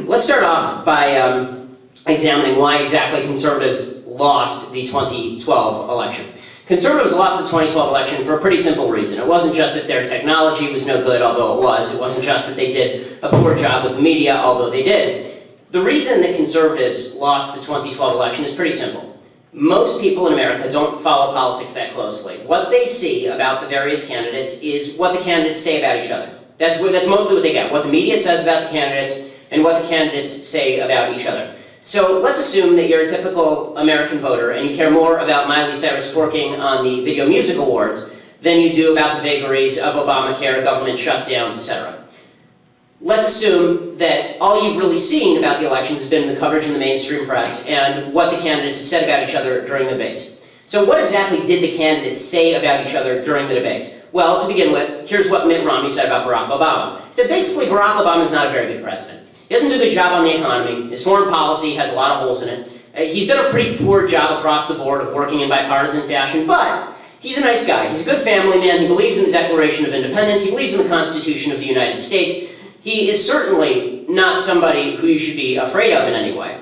Let's start off by examining why exactly conservatives lost the 2012 election. Conservatives lost the 2012 election for a pretty simple reason. It wasn't just that their technology was no good, although it was. It wasn't just that they did a poor job with the media, although they did. The reason that conservatives lost the 2012 election is pretty simple. Most people in America don't follow politics that closely. What they see about the various candidates is what the candidates say about each other. That's mostly what they get, what the media says about the candidates and what the candidates say about each other. So let's assume that you're a typical American voter and you care more about Miley Cyrus twerking on the Video Music Awards than you do about the vagaries of Obamacare, government shutdowns, etc. Let's assume that all you've really seen about the elections has been the coverage in the mainstream press and what the candidates have said about each other during the debates. So what exactly did the candidates say about each other during the debates? Well, to begin with, here's what Mitt Romney said about Barack Obama. He said basically Barack Obama is not a very good president. He doesn't do a good job on the economy. His foreign policy has a lot of holes in it. He's done a pretty poor job across the board of working in bipartisan fashion, but he's a nice guy. He's a good family man. He believes in the Declaration of Independence. He believes in the Constitution of the United States. He is certainly not somebody who you should be afraid of in any way.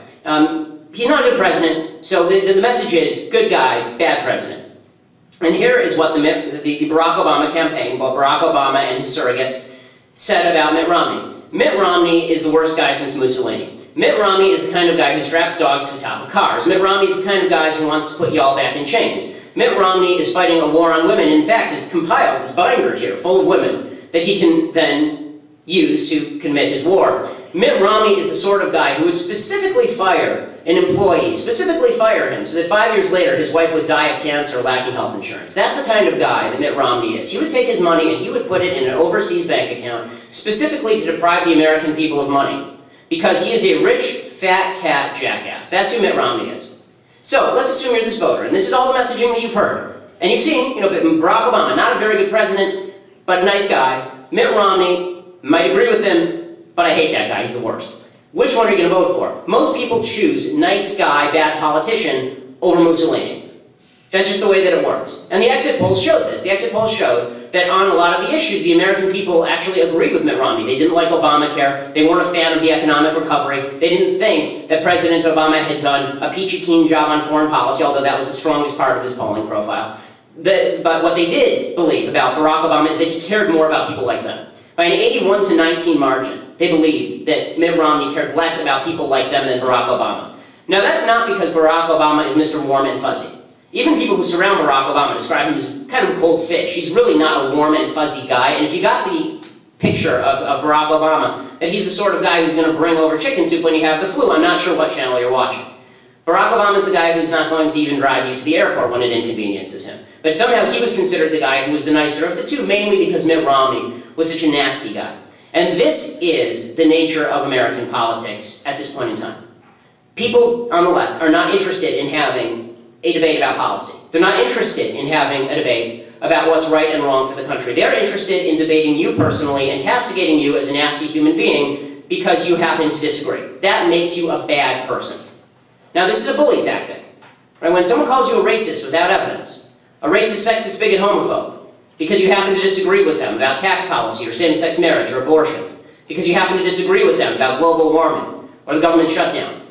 He's not a good president, so the message is, good guy, bad president. And here is what the Barack Obama campaign, both Barack Obama and his surrogates, said about Mitt Romney. Mitt Romney is the worst guy since Mussolini. Mitt Romney is the kind of guy who straps dogs to the top of cars. Mitt Romney is the kind of guy who wants to put you all back in chains. Mitt Romney is fighting a war on women. In fact, has compiled this binder here full of women that he can then use to commit his war. Mitt Romney is the sort of guy who would specifically fire an employee, specifically fire him, so that 5 years later his wife would die of cancer lacking health insurance. That's the kind of guy that Mitt Romney is. He would take his money and he would put it in an overseas bank account, specifically to deprive the American people of money, because he is a rich, fat cat jackass. That's who Mitt Romney is. So let's assume you're this voter, and this is all the messaging that you've heard. And you've seen, Barack Obama, not a very good president, but a nice guy. Mitt Romney, might agree with him, but I hate that guy, he's the worst. Which one are you going to vote for? Most people choose nice guy, bad politician over Mussolini. That's just the way that it works. And the exit polls showed this. The exit polls showed that on a lot of the issues, the American people actually agreed with Mitt Romney. They didn't like Obamacare. They weren't a fan of the economic recovery. They didn't think that President Obama had done a peachy keen job on foreign policy, although that was the strongest part of his polling profile. But what they did believe about Barack Obama is that he cared more about people like them. By an 81 to 19 margin, they believed that Mitt Romney cared less about people like them than Barack Obama. Now that's not because Barack Obama is Mr. Warm and Fuzzy. Even people who surround Barack Obama describe him as kind of a cold fish. He's really not a warm and fuzzy guy, and if you got the picture of Barack Obama, that he's the sort of guy who's going to bring over chicken soup when you have the flu, I'm not sure what channel you're watching. Barack Obama is the guy who's not going to even drive you to the airport when it inconveniences him. But somehow he was considered the guy who was the nicer of the two, mainly because Mitt Romney was such a nasty guy. And this is the nature of American politics at this point in time. People on the left are not interested in having a debate about policy. They're not interested in having a debate about what's right and wrong for the country. They're interested in debating you personally and castigating you as a nasty human being because you happen to disagree. That makes you a bad person. Now this is a bully tactic. Right? When someone calls you a racist without evidence, a racist, sexist, bigot, homophobe, because you happen to disagree with them about tax policy or same-sex marriage or abortion, because you happen to disagree with them about global warming or the government shutdown.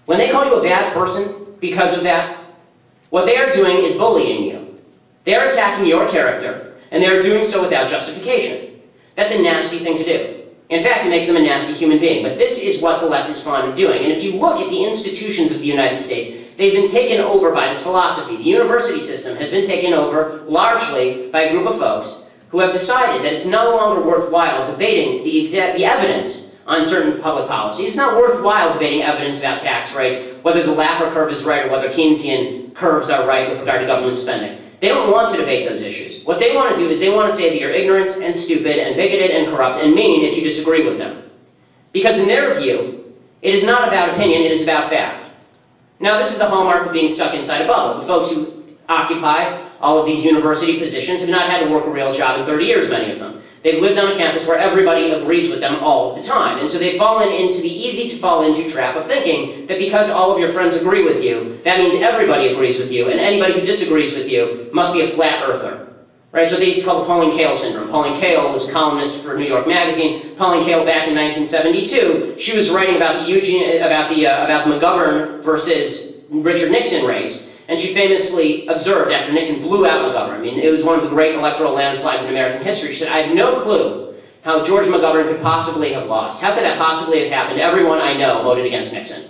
When they call you a bad person because of that, what they are doing is bullying you. They are attacking your character, and they are doing so without justification. That's a nasty thing to do. In fact, it makes them a nasty human being, but this is what the left is fond of doing. And if you look at the institutions of the United States, they've been taken over by this philosophy. The university system has been taken over largely by a group of folks who have decided that it's no longer worthwhile debating the evidence on certain public policy. It's not worthwhile debating evidence about tax rates, whether the Laffer curve is right or whether Keynesian curves are right with regard to government spending. They don't want to debate those issues. What they want to do is they want to say that you're ignorant and stupid and bigoted and corrupt and mean if you disagree with them. Because in their view, it is not about opinion, it is about fact. Now this is the hallmark of being stuck inside a bubble. The folks who occupy all of these university positions have not had to work a real job in 30 years, many of them. They've lived on a campus where everybody agrees with them all of the time. And so they've fallen into the easy-to-fall-into trap of thinking that because all of your friends agree with you, that means everybody agrees with you, and anybody who disagrees with you must be a flat earther. Right, so they used to call the Pauline Kael syndrome. Pauline Kael was a columnist for New York Magazine. Pauline Kael, back in 1972, she was writing about the McGovern versus Richard Nixon race, and she famously observed after Nixon blew out McGovern. I mean, it was one of the great electoral landslides in American history. She said, "I have no clue how George McGovern could possibly have lost. How could that possibly have happened? Everyone I know voted against Nixon."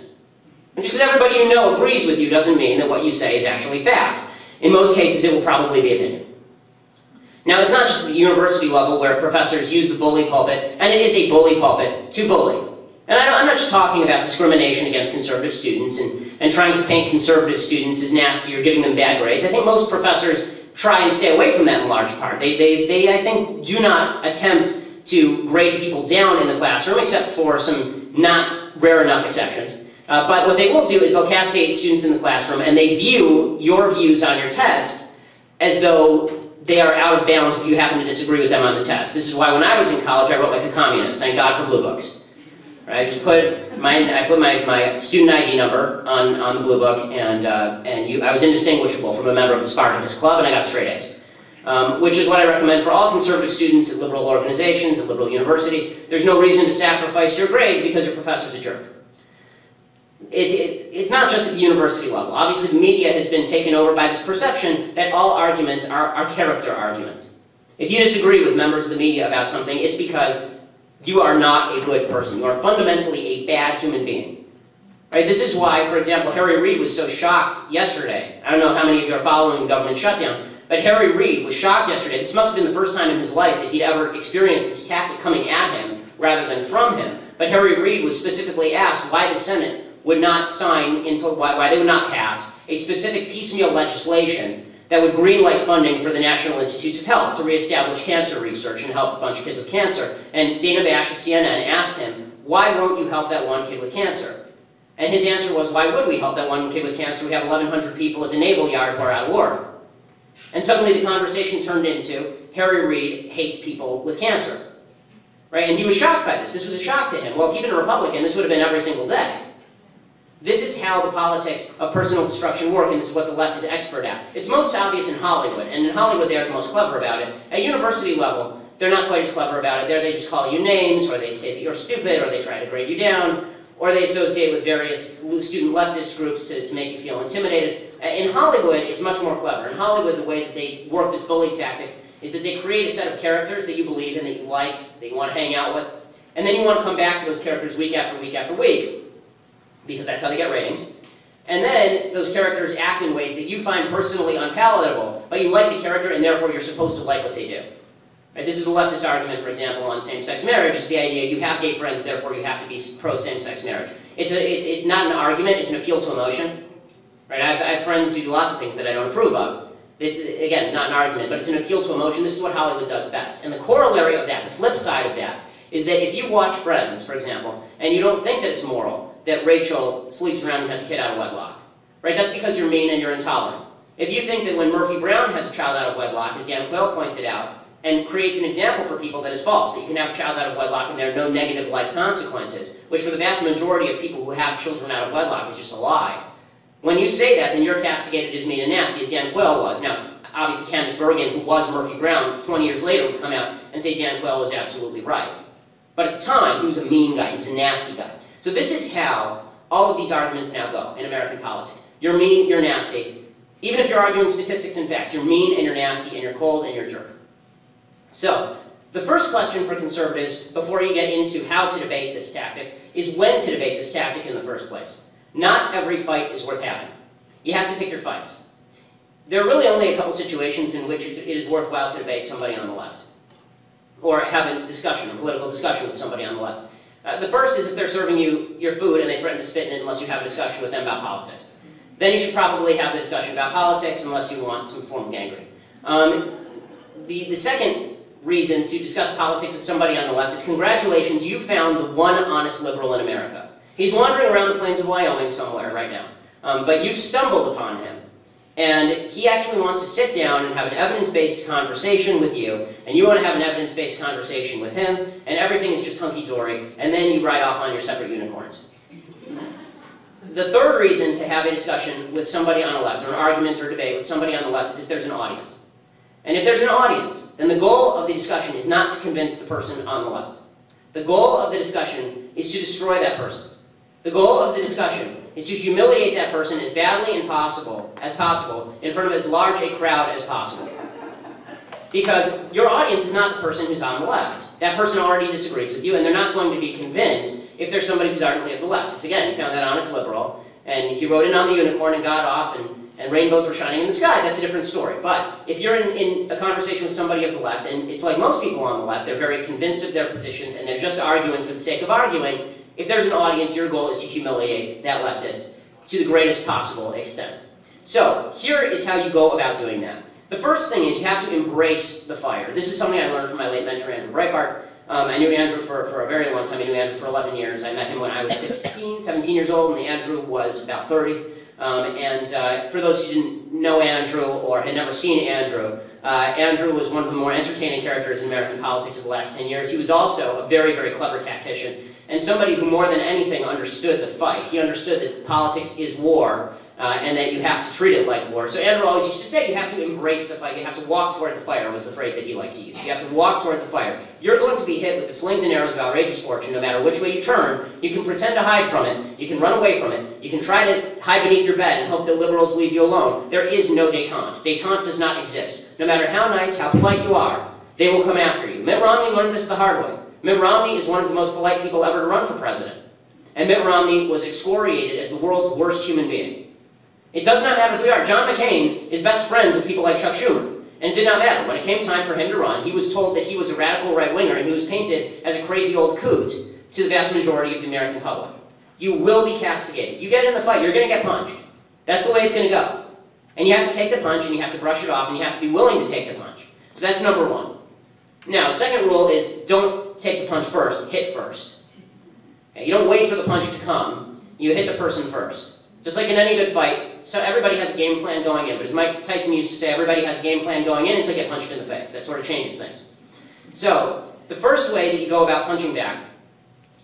And just because everybody you know agrees with you doesn't mean that what you say is actually fact. In most cases, it will probably be opinion. Now, it's not just at the university level where professors use the bully pulpit, and it is a bully pulpit, to bully. And I'm not just talking about discrimination against conservative students and trying to paint conservative students as nasty or giving them bad grades. I think most professors try and stay away from that in large part. They I think, do not attempt to grade people down in the classroom, except for some not rare enough exceptions. But what they will do is they'll castigate students in the classroom, and they view your views on your test as though they are out of bounds if you happen to disagree with them on the test. This is why when I was in college, I wrote like a communist. Thank God for blue books. Right? I just put my student ID number on the blue book, and I was indistinguishable from a member of the Spartacus Club, and I got straight A's. Which is what I recommend for all conservative students at liberal organizations, at liberal universities. There's no reason to sacrifice your grades because your professor's a jerk. It's not just at the university level. Obviously, the media has been taken over by this perception that all arguments are character arguments. If you disagree with members of the media about something, it's because you are not a good person. You are fundamentally a bad human being. Right? This is why, for example, Harry Reid was so shocked yesterday. I don't know how many of you are following the government shutdown, but Harry Reid was shocked yesterday. This must have been the first time in his life that he'd ever experienced this tactic coming at him rather than from him. But Harry Reid was specifically asked why the Senate would not sign why they would not pass a specific piecemeal legislation that would greenlight funding for the National Institutes of Health to reestablish cancer research and help a bunch of kids with cancer. And Dana Bash of CNN asked him, "Why won't you help that one kid with cancer?" And his answer was, "Why would we help that one kid with cancer? We have 1,100 people at the Naval Yard who are out of work." And suddenly the conversation turned into, Harry Reid hates people with cancer. Right? And he was shocked by this. This was a shock to him. Well, if he'd been a Republican, this would have been every single day. This is how the politics of personal destruction work, and this is what the left is expert at. It's most obvious in Hollywood, and in Hollywood they are the most clever about it. At university level, they're not quite as clever about it. There they just call you names, or they say that you're stupid, or they try to grade you down, or they associate with various student leftist groups to make you feel intimidated. In Hollywood, it's much more clever. In Hollywood, the way that they work this bully tactic is that they create a set of characters that you believe in, that you like, that you want to hang out with, and then you want to come back to those characters week after week after week, because that's how they get ratings. And then those characters act in ways that you find personally unpalatable, but you like the character and therefore you're supposed to like what they do. Right? This is the leftist argument, for example, on same-sex marriage, is the idea you have gay friends, therefore you have to be pro-same-sex marriage. It's not an argument, it's an appeal to emotion. Right? I have friends who do lots of things that I don't approve of. It's, again, not an argument, but it's an appeal to emotion. This is what Hollywood does best. And the corollary of that, the flip side of that, is that if you watch Friends, for example, and you don't think that it's moral that Rachel sleeps around and has a kid out of wedlock, right? That's because you're mean and you're intolerant. If you think that when Murphy Brown has a child out of wedlock, as Dan Quayle pointed out, and creates an example for people that is false, that you can have a child out of wedlock and there are no negative life consequences, which for the vast majority of people who have children out of wedlock is just a lie. When you say that, then you're castigated as mean and nasty, as Dan Quayle was. Now, obviously Candace Bergen, who was Murphy Brown, 20 years later would come out and say Dan Quayle was absolutely right. But at the time, he was a mean guy, he was a nasty guy. So this is how all of these arguments now go in American politics. You're mean, you're nasty. Even if you're arguing statistics and facts, you're mean and you're nasty and you're cold and you're a jerk. So, the first question for conservatives, before you get into how to debate this tactic, is when to debate this tactic in the first place. Not every fight is worth having. You have to pick your fights. There are really only a couple situations in which it is worthwhile to debate somebody on the left, or have a discussion, a political discussion with somebody on the left. The first is if they're serving you your food and they threaten to spit in it unless you have a discussion with them about politics. Then you should probably have the discussion about politics unless you want some form of gangrene. The second reason to discuss politics with somebody on the left is congratulations, you found the one honest liberal in America. He's wandering around the plains of Wyoming somewhere right now, but you've stumbled upon him. And he actually wants to sit down and have an evidence-based conversation with you, and you want to have an evidence-based conversation with him, and everything is just hunky-dory, and then you ride off on your separate unicorns. The third reason to have a discussion with somebody on the left, or an argument or debate with somebody on the left, is if there's an audience. And if there's an audience, then the goal of the discussion is not to convince the person on the left. The goal of the discussion is to destroy that person. The goal of the discussion is to humiliate that person as badly as possible in front of as large a crowd as possible. Because your audience is not the person who's on the left. That person already disagrees with you, and they're not going to be convinced if there's somebody who's ardently of the left. If, again, you found that honest liberal, and he rode in on the unicorn and got off, and rainbows were shining in the sky, that's a different story. But if you're in a conversation with somebody of the left, and it's like most people on the left, they're very convinced of their positions, and they're just arguing for the sake of arguing, if there's an audience, your goal is to humiliate that leftist to the greatest possible extent. So, here is how you go about doing that. The first thing is you have to embrace the fire. This is something I learned from my late mentor, Andrew Breitbart. I knew Andrew for a very long time. I knew Andrew for 11 years. I met him when I was 17 years old, and Andrew was about 30. For those who didn't know Andrew or had never seen Andrew, Andrew was one of the more entertaining characters in American politics of the last 10 years. He was also a very, very clever tactician, and somebody who more than anything understood the fight. He understood that politics is war, and that you have to treat it like war. So Andrew always used to say, you have to embrace the fight, you have to walk toward the fire, was the phrase that he liked to use. You have to walk toward the fire. You're going to be hit with the slings and arrows of outrageous fortune no matter which way you turn. You can pretend to hide from it, you can run away from it, you can try to hide beneath your bed and hope that liberals leave you alone. There is no détente. Détente does not exist. No matter how nice, how polite you are, they will come after you. Mitt Romney learned this the hard way. Mitt Romney is one of the most polite people ever to run for president. And Mitt Romney was excoriated as the world's worst human being. It does not matter who you are. John McCain is best friends with people like Chuck Schumer. And it did not matter. When it came time for him to run, he was told that he was a radical right-winger, and he was painted as a crazy old coot to the vast majority of the American public. You will be castigated. You get in the fight, you're going to get punched. That's the way it's going to go. And you have to take the punch, and you have to brush it off, and you have to be willing to take the punch. So that's number one. Now, the second rule is don't take the punch first, hit first. Okay, you don't wait for the punch to come. You hit the person first. Just like in any good fight, so everybody has a game plan going in. But as Mike Tyson used to say, everybody has a game plan going in until you get punched in the face. That sort of changes things. So, the first way that you go about punching back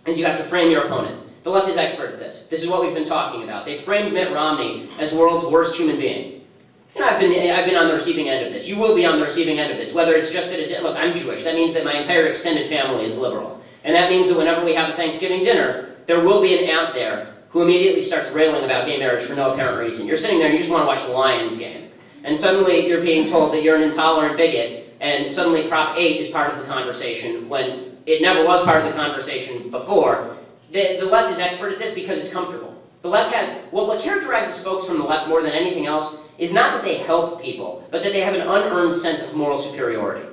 is you have to frame your opponent. The left is expert at this. This is what we've been talking about. They framed Mitt Romney as the world's worst human being. And I've been on the receiving end of this. You will be on the receiving end of this. Whether it's just that look, I'm Jewish. That means that my entire extended family is liberal. And that means that whenever we have a Thanksgiving dinner, there will be an aunt there who immediately starts railing about gay marriage for no apparent reason. You're sitting there and you just want to watch the Lions game. And suddenly you're being told that you're an intolerant bigot, and suddenly Prop 8 is part of the conversation when it never was part of the conversation before. The left is expert at this because it's comfortable. The left has, what characterizes folks from the left more than anything else is not that they help people, but that they have an unearned sense of moral superiority.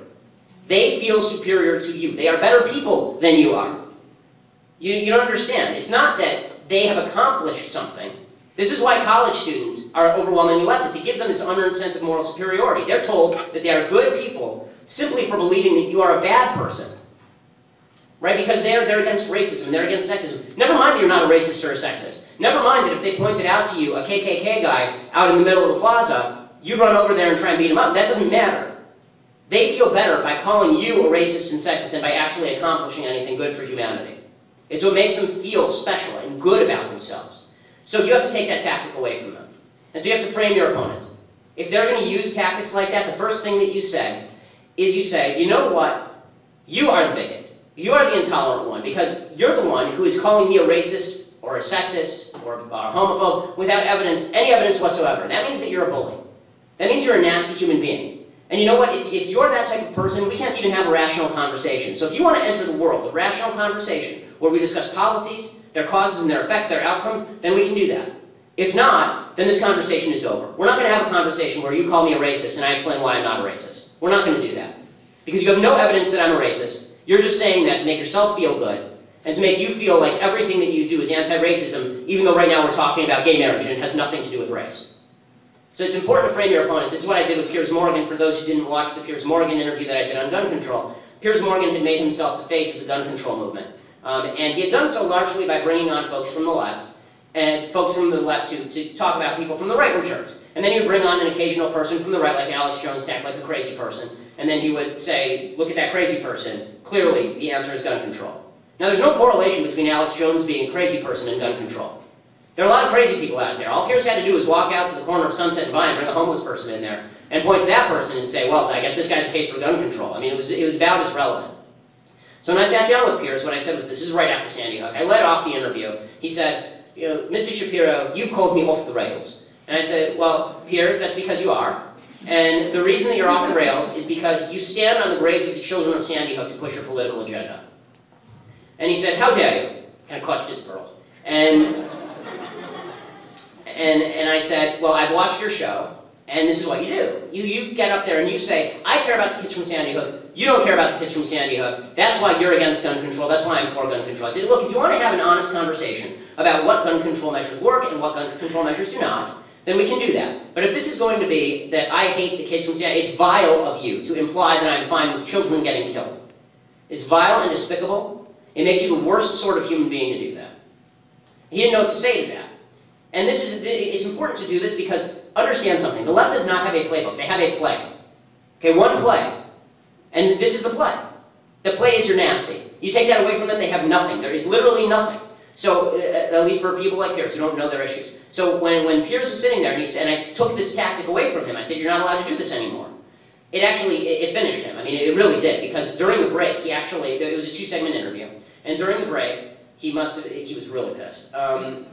They feel superior to you. They are better people than you are. You don't understand. It's not that they have accomplished something. This is why college students are overwhelmingly leftist. It gives them this unearned sense of moral superiority. They're told that they are good people simply for believing that you are a bad person. Right? Because they're against racism, they're against sexism. Never mind that you're not a racist or a sexist. Never mind that if they pointed out to you a KKK guy out in the middle of the plaza, you'd run over there and try and beat him up. That doesn't matter. They feel better by calling you a racist and sexist than by actually accomplishing anything good for humanity. It's what makes them feel special and good about themselves. So you have to take that tactic away from them. And so you have to frame your opponent. If they're going to use tactics like that, the first thing that you say is you say, you know what? You are the bigot. You are the intolerant one because you're the one who is calling me a racist or a sexist or a homophobe without evidence, any evidence whatsoever. And that means that you're a bully. That means you're a nasty human being. And you know what? If you're that type of person, we can't even have a rational conversation. So if you want to enter the world, a rational conversation, where we discuss policies, their causes and their effects, their outcomes, then we can do that. If not, then this conversation is over. We're not going to have a conversation where you call me a racist and I explain why I'm not a racist. We're not going to do that. Because you have no evidence that I'm a racist. You're just saying that to make yourself feel good and to make you feel like everything that you do is anti-racism, even though right now we're talking about gay marriage and it has nothing to do with race. So it's important to frame your opponent. This is what I did with Piers Morgan. For those who didn't watch the Piers Morgan interview that I did on gun control, Piers Morgan had made himself the face of the gun control movement. And he had done so largely by bringing on folks from the left, and folks from the left to talk about people from the right were jerks. And then he would bring on an occasional person from the right, like Alex Jones, to act like a crazy person. And then he would say, look at that crazy person. Clearly, the answer is gun control. Now, there's no correlation between Alex Jones being a crazy person and gun control. There are a lot of crazy people out there. All Piers had to do was walk out to the corner of Sunset and Vine and bring a homeless person in there, and point to that person and say, well, I guess this guy's a case for gun control. I mean, it was about as relevant. So when I sat down with Piers, what I said was, this is right after Sandy Hook. I led off the interview. He said, Mr. Shapiro, you've called me off the rails. And I said, well, Piers, that's because you are. And the reason that you're off the rails is because you stand on the graves of the children of Sandy Hook to push your political agenda. And he said, how dare you? Kind of clutched his pearls. And I said, well, I've watched your show, and this is what you do. You get up there and you say, I care about the kids from Sandy Hook. You don't care about the kids from Sandy Hook. That's why you're against gun control. That's why I'm for gun control. I said, look, if you want to have an honest conversation about what gun control measures work and what gun control measures do not, then we can do that. But if this is going to be that I hate the kids from Sandy Hook, it's vile of you to imply that I'm fine with children getting killed. It's vile and despicable. It makes you the worst sort of human being to do that. He didn't know what to say to that. And it's important to do this because, understand something, the left does not have a playbook, they have a play. Okay, one play. And this is the play. The play is you're nasty. You take that away from them, they have nothing. There is literally nothing. So, at least for people like Piers who don't know their issues. So when Piers was sitting there and I took this tactic away from him, I said, you're not allowed to do this anymore. It finished him. I mean, it really did, because during the break, it was a 2-segment interview, and during the break, he was really pissed. And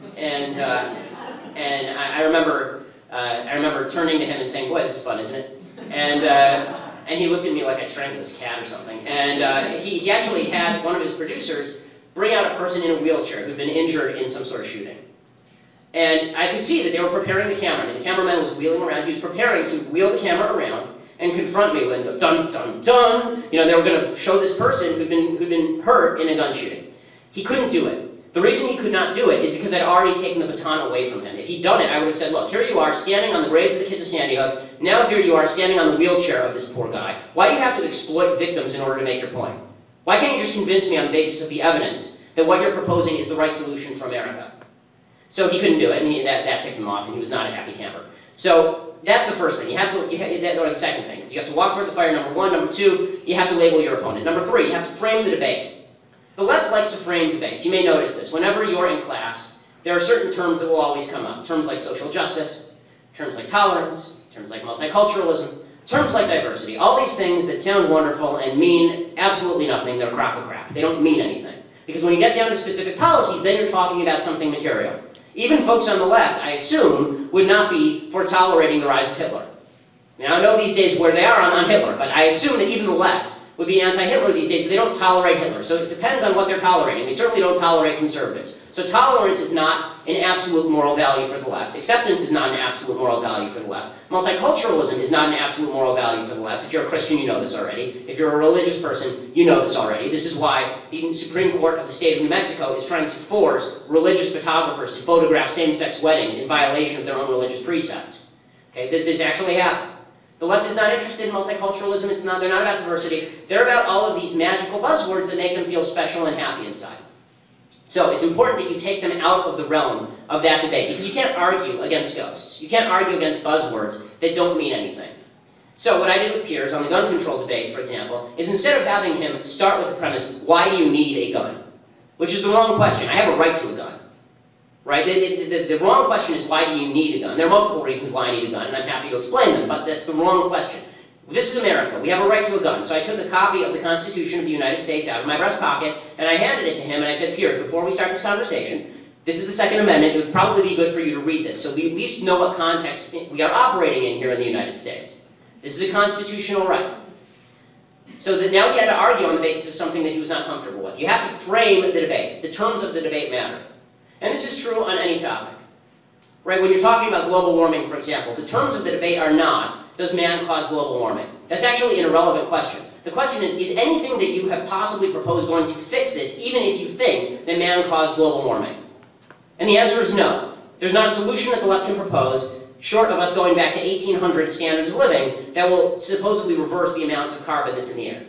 I remember turning to him and saying, boy, this is fun, isn't it? And he looked at me like I strangled his cat or something. And he actually had one of his producers bring out a person in a wheelchair who'd been injured in some sort of shooting. And I could see that they were preparing the camera. I mean, the cameraman was wheeling around. He was preparing to wheel the camera around and confront me with, dun, dun, dun. You know, they were going to show this person who'd been hurt in a gun shooting. He couldn't do it. The reason he could not do it is because I'd already taken the baton away from him. If he'd done it, I would have said, look, here you are standing on the graves of the kids of Sandy Hook. Now here you are standing on the wheelchair of this poor guy. Why do you have to exploit victims in order to make your point? Why can't you just convince me on the basis of the evidence that what you're proposing is the right solution for America? So he couldn't do it, and that ticked him off, and he was not a happy camper. So that's the first thing. Or the second thing, because you have to walk toward the fire, number one. Number two, you have to label your opponent. Number three, you have to frame the debate. The left likes to frame debates. You may notice this. Whenever you're in class, there are certain terms that will always come up. Terms like social justice, terms like tolerance, terms like multiculturalism, terms like diversity. All these things that sound wonderful and mean absolutely nothing, they're a crock of crap. They don't mean anything. Because when you get down to specific policies, then you're talking about something material. Even folks on the left, I assume, would not be for tolerating the rise of Hitler. Now, I know these days where they are on Hitler, but I assume that even the left would be anti-Hitler these days, so they don't tolerate Hitler. So it depends on what they're tolerating. They certainly don't tolerate conservatives. So tolerance is not an absolute moral value for the left. Acceptance is not an absolute moral value for the left. Multiculturalism is not an absolute moral value for the left. If you're a Christian, you know this already. If you're a religious person, you know this already. This is why the Supreme Court of the state of New Mexico is trying to force religious photographers to photograph same-sex weddings in violation of their own religious precepts. Okay, this actually happened. The left is not interested in multiculturalism. They're not about diversity. They're about all of these magical buzzwords that make them feel special and happy inside. So it's important that you take them out of the realm of that debate, because you can't argue against ghosts. You can't argue against buzzwords that don't mean anything. So what I did with Piers on the gun control debate, for example, is instead of having him start with the premise, why do you need a gun? Which is the wrong question. I have a right to a gun. Right? The wrong question is, why do you need a gun? There are multiple reasons why I need a gun, and I'm happy to explain them, but that's the wrong question. This is America. We have a right to a gun. So I took a copy of the Constitution of the United States out of my breast pocket, and I handed it to him, and I said, Piers, before we start this conversation, this is the Second Amendment. It would probably be good for you to read this, so we at least know what context we are operating in here in the United States. This is a constitutional right. So that now he had to argue on the basis of something that he was not comfortable with. You have to frame the debates. The terms of the debate matter. And this is true on any topic. Right? When you're talking about global warming, for example, the terms of the debate are not, does man cause global warming? That's actually an irrelevant question. The question is anything that you have possibly proposed going to fix this, even if you think that man caused global warming? And the answer is no. There's not a solution that the left can propose, short of us going back to 1800 standards of living, that will supposedly reverse the amount of carbon that's in the air.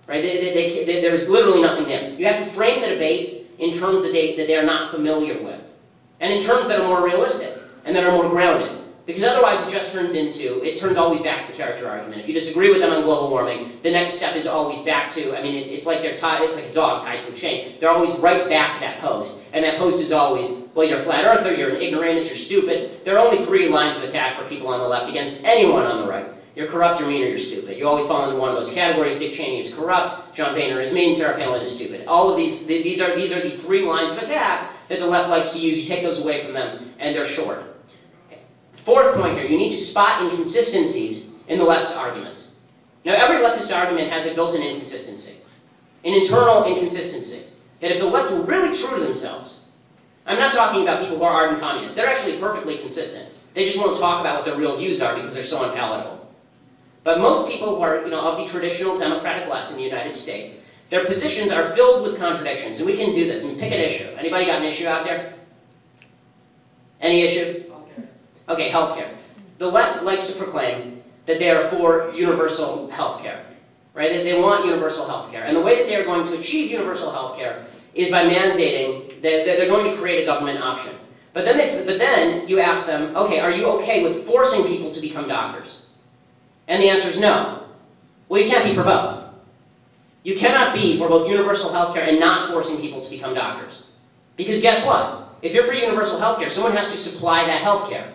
Right? There's literally nothing there. You have to frame the debate in terms that they are not familiar with, and in terms that are more realistic, and that are more grounded. Because otherwise it turns always back to the character argument. If you disagree with them on global warming, the next step is always back to, I mean, it's like it's like a dog tied to a chain. They're always right back to that post. And that post is always, well, you're a flat earther, you're an ignoramus, you're stupid. There are only 3 lines of attack for people on the left against anyone on the right. You're corrupt, you're mean, or you're stupid. You always fall into one of those categories. Dick Cheney is corrupt, John Boehner is mean, Sarah Palin is stupid. All of these are the 3 lines of attack that the left likes to use. You take those away from them, and they're short. Okay. 4th point here, you need to spot inconsistencies in the left's arguments. Now, every leftist argument has a built-in inconsistency, an internal inconsistency, that if the left were really true to themselves, I'm not talking about people who are ardent communists, they're actually perfectly consistent. They just won't talk about what their real views are because they're so unpalatable. But most people who are, of the traditional democratic left in the United States, their positions are filled with contradictions, and we can do this. I mean, pick an issue. Anybody got an issue out there? Any issue? Healthcare. Okay, healthcare. The left likes to proclaim that they are for universal healthcare, right? They want universal healthcare, and the way that they are going to achieve universal healthcare is by mandating that they're going to create a government option. But then you ask them, okay, are you okay with forcing people to become doctors? And the answer is no. Well, you can't be for both. You cannot be for both universal healthcare and not forcing people to become doctors. Because guess what? If you're for universal healthcare, someone has to supply that healthcare.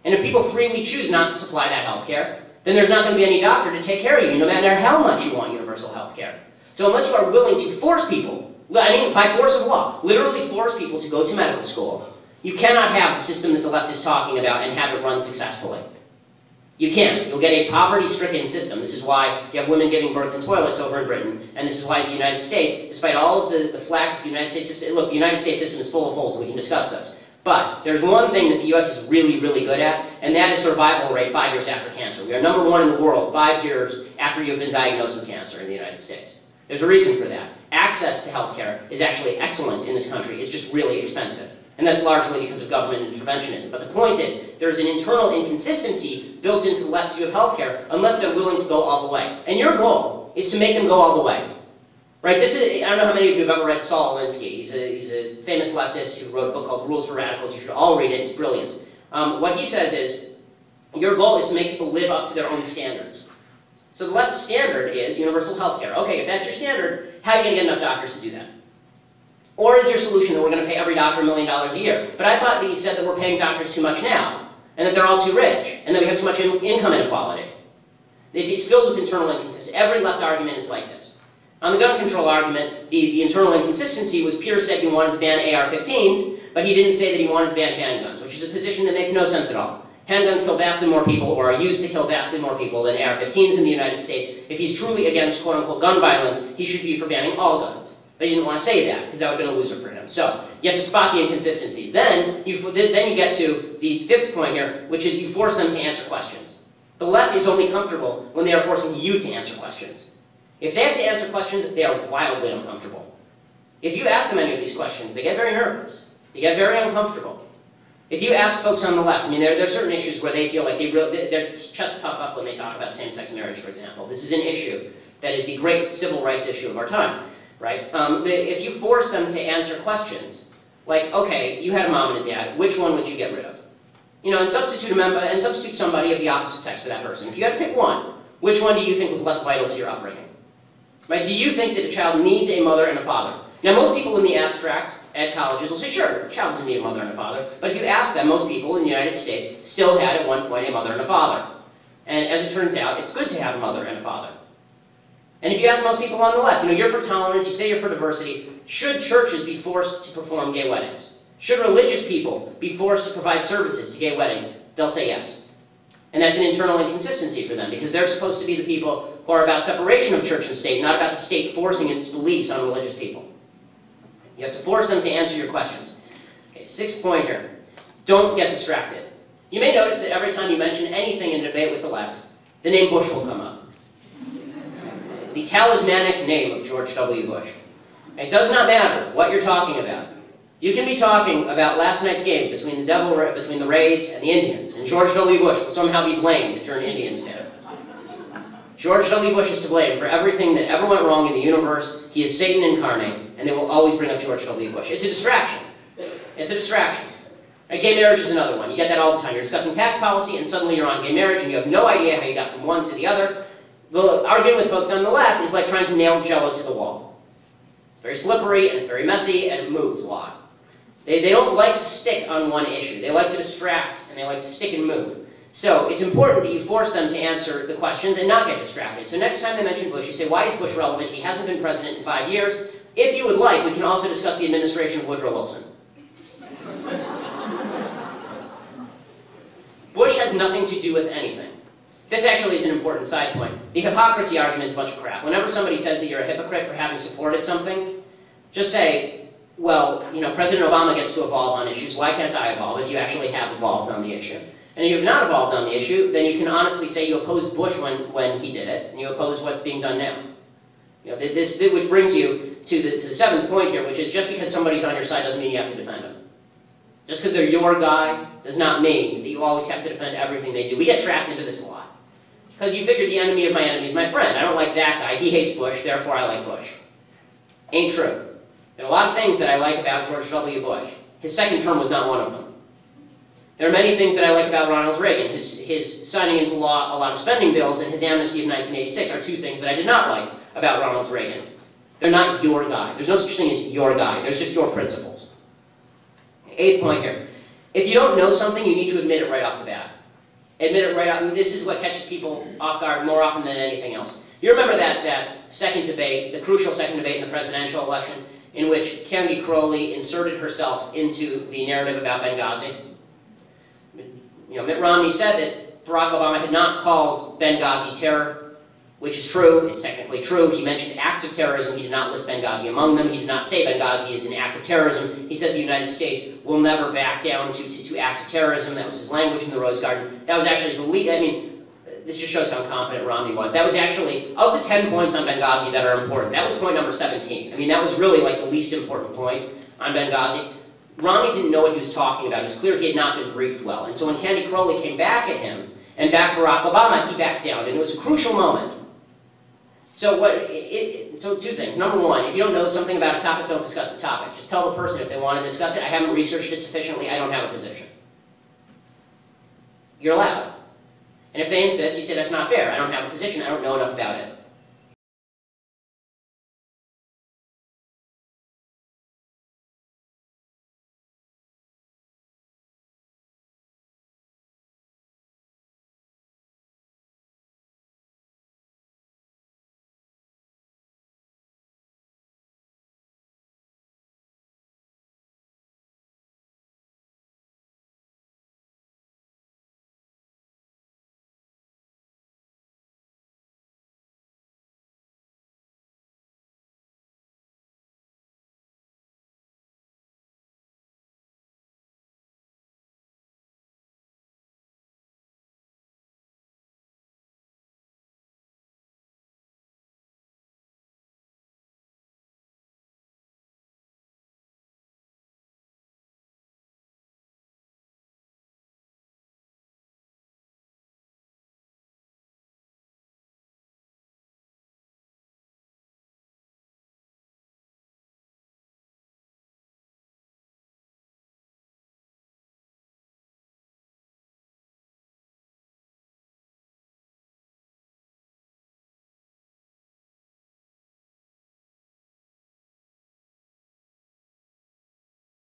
And if people freely choose not to supply that healthcare, then there's not going to be any doctor to take care of you, no matter how much you want universal healthcare. So unless you are willing to force people, I mean, by force of law, literally force people to go to medical school, you cannot have the system that the left is talking about and have it run successfully. You can't. You'll get a poverty-stricken system. This is why you have women giving birth in toilets over in Britain, and this is why the United States, despite all of the flack that the United States system, look, the United States system is full of holes, and we can discuss those. But there's one thing that the U.S. is really, really good at, and that is survival rate 5 years after cancer. We are #1 in the world 5 years after you've been diagnosed with cancer in the United States. There's a reason for that. Access to healthcare is actually excellent in this country. It's just really expensive. And that's largely because of government interventionism. But the point is, there's an internal inconsistency built into the left's view of healthcare unless they're willing to go all the way. And your goal is to make them go all the way. Right? I don't know how many of you have ever read Saul Alinsky. He's a famous leftist who wrote a book called Rules for Radicals. You should all read it. It's brilliant. What he says is, your goal is to make people live up to their own standards. So the left's standard is universal healthcare. Okay, if that's your standard, how are you going to get enough doctors to do that? Or is your solution that we're going to pay every doctor $1 million a year? But I thought that you said that we're paying doctors too much now, and that they're all too rich, and that we have too much income inequality. It's filled with internal inconsistency. Every left argument is like this. On the gun control argument, the internal inconsistency was Peter said he wanted to ban AR-15s, but he didn't say that he wanted to ban handguns, which is a position that makes no sense at all. Handguns kill vastly more people, or are used to kill vastly more people than AR-15s in the United States. If he's truly against quote-unquote gun violence, he should be for banning all guns. But he didn't want to say that, because that would have been a loser for him. So, you have to spot the inconsistencies. Then you get to the 5th point here, which is you force them to answer questions. The left is only comfortable when they are forcing you to answer questions. If they have to answer questions, they are wildly uncomfortable. If you ask them any of these questions, they get very nervous. They get very uncomfortable. If you ask folks on the left, I mean, there are certain issues where they feel like their chest puff up when they talk about same-sex marriage, for example. This is an issue that is the great civil rights issue of our time. Right? If you force them to answer questions, like, okay, you had a mom and a dad, which one would you get rid of? And substitute somebody of the opposite sex for that person. If you had to pick one, which one do you think was less vital to your upbringing? Right? Do you think that a child needs a mother and a father? Now, most people in the abstract at colleges will say, sure, a child doesn't need a mother and a father. But if you ask them, most people in the United States still had at one point a mother and a father. And as it turns out, it's good to have a mother and a father. And if you ask most people on the left, you're for tolerance, you say you're for diversity, should churches be forced to perform gay weddings? Should religious people be forced to provide services to gay weddings? They'll say yes. And that's an internal inconsistency for them, because they're supposed to be the people who are about separation of church and state, not about the state forcing its beliefs on religious people. You have to force them to answer your questions. Okay, 6th point here. Don't get distracted. You may notice that every time you mention anything in a debate with the left, the name Bush will come up. The talismanic name of George W. Bush. It does not matter what you're talking about. You can be talking about last night's game between the Rays and the Indians, and George W. Bush will somehow be blamed if you're an Indians fan. George W. Bush is to blame for everything that ever went wrong in the universe. He is Satan incarnate, and they will always bring up George W. Bush. It's a distraction. It's a distraction. Right, gay marriage is another one. You get that all the time. You're discussing tax policy, and suddenly you're on gay marriage, and you have no idea how you got from one to the other. The argument with folks on the left is like trying to nail Jell-O to the wall. It's very slippery, and it's very messy, and it moves a lot. They don't like to stick on one issue. They like to distract, and they like to stick and move. So it's important that you force them to answer the questions and not get distracted. So next time they mention Bush, you say, why is Bush relevant? He hasn't been president in 5 years. If you would like, we can also discuss the administration of Woodrow Wilson. Bush has nothing to do with anything. This actually is an important side point. The hypocrisy argument is a bunch of crap. Whenever somebody says that you're a hypocrite for having supported something, just say, well, you know, President Obama gets to evolve on issues. Why can't I evolve if you actually have evolved on the issue? And if you have not evolved on the issue, then you can honestly say you opposed Bush when he did it, and you oppose what's being done now. You know, which brings you to the seventh point here, which is just because somebody's on your side doesn't mean you have to defend them. Just because they're your guy does not mean that you always have to defend everything they do. We get trapped into this a lot. Because you figure the enemy of my enemy is my friend. I don't like that guy. He hates Bush, therefore I like Bush. Ain't true. There are a lot of things that I like about George W. Bush. His second term was not one of them. There are many things that I like about Ronald Reagan. His signing into law a lot of spending bills and his amnesty of 1986 are two things that I did not like about Ronald Reagan. They're not your guy. There's no such thing as your guy. There's just your principles. Eighth point here. If you don't know something, you need to admit it right off the bat. Admit it right off. And this is what catches people off guard more often than anything else. You remember that second debate, the crucial second debate in the presidential election, in which Candy Crowley inserted herself into the narrative about Benghazi? You know, Mitt Romney said that Barack Obama had not called Benghazi terror, which is true. It's technically true. He mentioned acts of terrorism. He did not list Benghazi among them. He did not say Benghazi is an act of terrorism. He said the United States will never back down to acts of terrorism. That was his language in the Rose Garden. That was actually the lead. I mean, this just shows how incompetent Romney was. That was actually, of the 10 points on Benghazi that are important, that was point number 17. I mean, that was really like the least important point on Benghazi. Romney didn't know what he was talking about. It was clear he had not been briefed well. And so when Candy Crowley came back at him and backed Barack Obama, he backed down. And it was a crucial moment. So so two things. Number one, if you don't know something about a topic, don't discuss the topic. Just tell the person if they want to discuss it, I haven't researched it sufficiently, I don't have a position. You're allowed. And if they insist, you say that's not fair. I don't have a position, I don't know enough about it.